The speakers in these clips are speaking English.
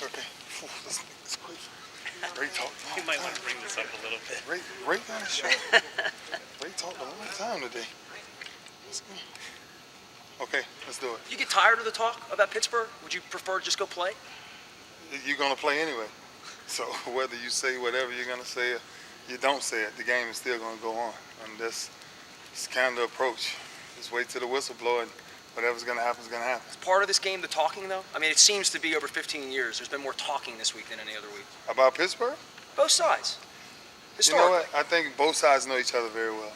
Okay. Let's make this quick. Ray talked a long You might time. want to bring this up a little bit. Ray got a show. Ray talked a long time today. Let's go. Okay, let's do it. You get tired of the talk about Pittsburgh? Would you prefer to just go play? You're going to play anyway. So whether you say whatever you're going to say or you don't say it, the game is still going to go on. And that's kind of the approach. Just wait till the whistle blow and whatever's going to happen is going to happen. Is part of this game the talking, though? I mean, it seems to be over 15 years. There's been more talking this week than any other week. About Pittsburgh? Both sides. You know what? I think both sides know each other very well.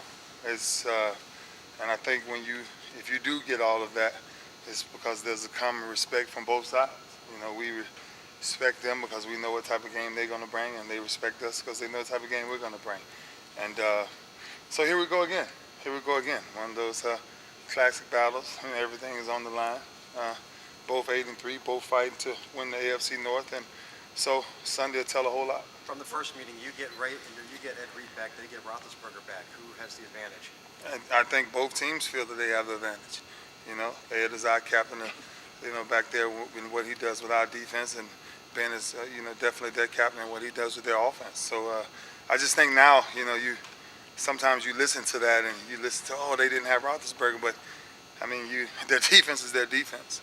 And I think if you do get all of that, it's because there's a common respect from both sides. You know, we respect them because we know what type of game they're going to bring, and they respect us because they know the type of game we're going to bring. And so here we go again. Here we go again. One of those classic battles. You know, everything is on the line. Both 8-3, both fighting to win the AFC North, and so Sunday will tell a whole lot. From the first meeting, you get Ray, you get Ed Reed back, they get Roethlisberger back. Who has the advantage? And I think both teams feel that they have the advantage. You know, Ed is our captain, back there in what he does with our defense, and Ben is, definitely their captain in what he does with their offense. So I just think now, sometimes you listen to that and you listen to, they didn't have Roethlisberger, but I mean, their defense is their defense.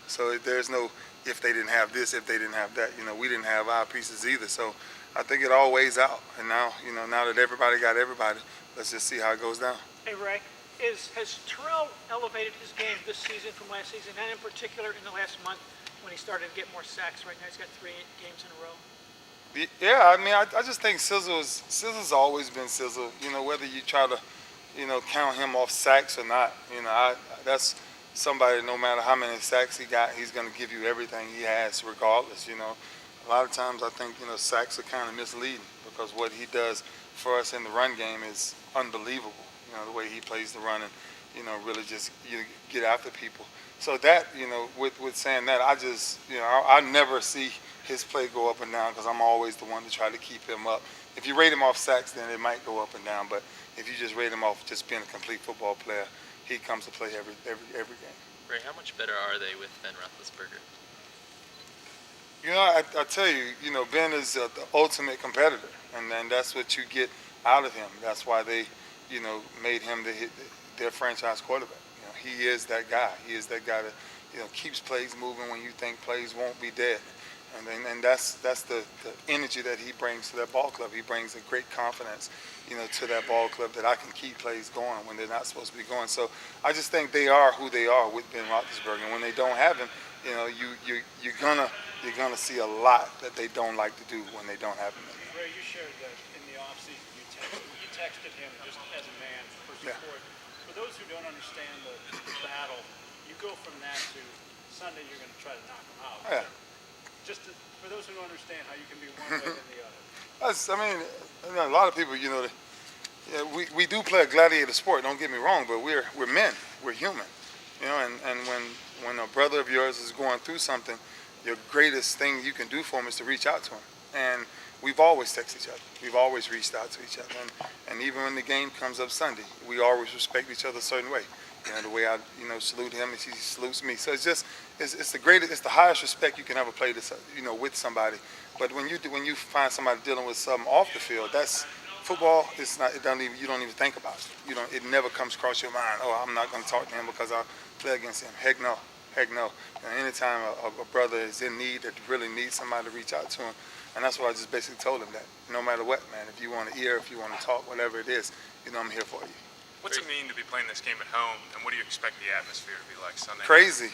So there's no if they didn't have this, if they didn't have that. We didn't have our pieces either. So I think it all weighs out. And now, now that everybody got everybody, let's just see how it goes down. Hey, Ray, has Terrell elevated his game this season from last season, and in particular in the last month when he started to get more sacks? Right now he's got 3 games in a row. Yeah, I mean, I just think Sizzle's always been Sizzle. Whether you try to, count him off sacks or not, that's somebody, no matter how many sacks he got, he's going to give you everything he has regardless. A lot of times I think, sacks are kind of misleading because what he does for us in the run game is unbelievable. The way he plays the run and, really just get after people. So that, with saying that, I just, I never see his play go up and down because I'm always the one to try to keep him up. If you rate him off sacks, then it might go up and down. But if you just rate him off just being a complete football player, he comes to play every game. Ray, how much better are they with Ben Roethlisberger? I tell you, Ben is the ultimate competitor, and that's what you get out of him. That's why they, made him their franchise quarterback. He is that guy. He is that guy that, keeps plays moving when you think plays won't be dead. And that's the energy that he brings to that ball club. He brings a great confidence, to that ball club that I can keep plays going when they're not supposed to be going. So I just think they are who they are with Ben Roethlisberger. And when they don't have him, you're gonna see a lot that they don't like to do when they don't have him. Ray, you shared that in the offseason you texted him just as a man for support. Yeah. For those who don't understand the battle, you go from that to Sunday you're going to try to knock him out. Yeah. For those who don't understand how you can be one way than the other. I mean, a lot of people, we do play a gladiator sport. Don't get me wrong, but we're men. We're human. And when a brother of yours is going through something, your greatest thing you can do for him is to reach out to him. And we've always texted each other. We've always reached out to each other. And even when the game comes up Sunday, we always respect each other a certain way. The way I, salute him and he salutes me. So it's the greatest, it's the highest respect you can ever play this, with somebody. But when you find somebody dealing with something off the field, that's football. It's not. You don't even think about it. It never comes across your mind. Oh, I'm not going to talk to him because I play against him. Heck no. Anytime a brother is in need, that really needs somebody to reach out to him, and that's what I just basically told him, that no matter what, man, if you want to hear, if you want to talk, whatever it is, I'm here for you. What's it mean to be playing this game at home, and what do you expect the atmosphere to be like Sunday? Crazy.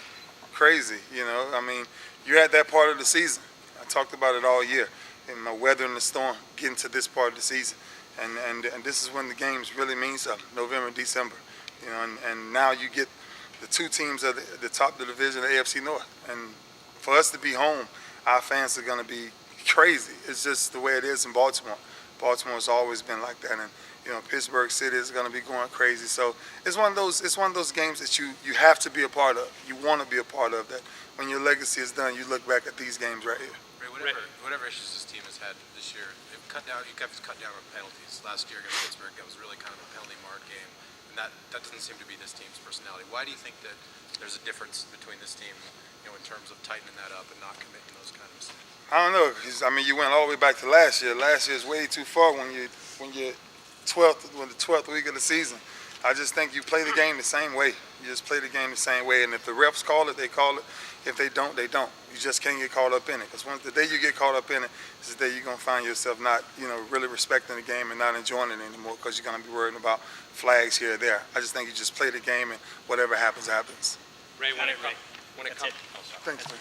I mean, you're at that part of the season. I talked about it all year. Weathering the storm, getting to this part of the season, and this is when the games really mean something. November and December, and now you get the 2 teams at the top of the division, the AFC North, and for us to be home, our fans are going to be crazy. It's just the way it is in Baltimore. Baltimore's always been like that, and Pittsburgh City is going to be going crazy. So it's one of those games that you have to be a part of. You want to be a part of that. When your legacy is done, you look back at these games right here. Ray, whatever issues this team has had this year, you guys cut down on penalties. Last year against Pittsburgh, that was really kind of a penalty-marked game, and that doesn't seem to be this team's personality. Why do you think that there's a difference between this team in terms of tightening that up and not committing those kind of mistakes? I don't know. 'Cause, I mean, you went all the way back to last year. Last year's way too far when the 12th week of the season. I just think you play the game the same way. You just play the game the same way. And if the refs call it, they call it. If they don't, they don't. You just can't get caught up in it. Because once the day you get caught up in it, is the day you're gonna find yourself not, really respecting the game and not enjoying it anymore. Because you're gonna be worrying about flags here or there. I just think you just play the game and whatever happens, happens. Ray, when it That's comes, it. Thanks, man.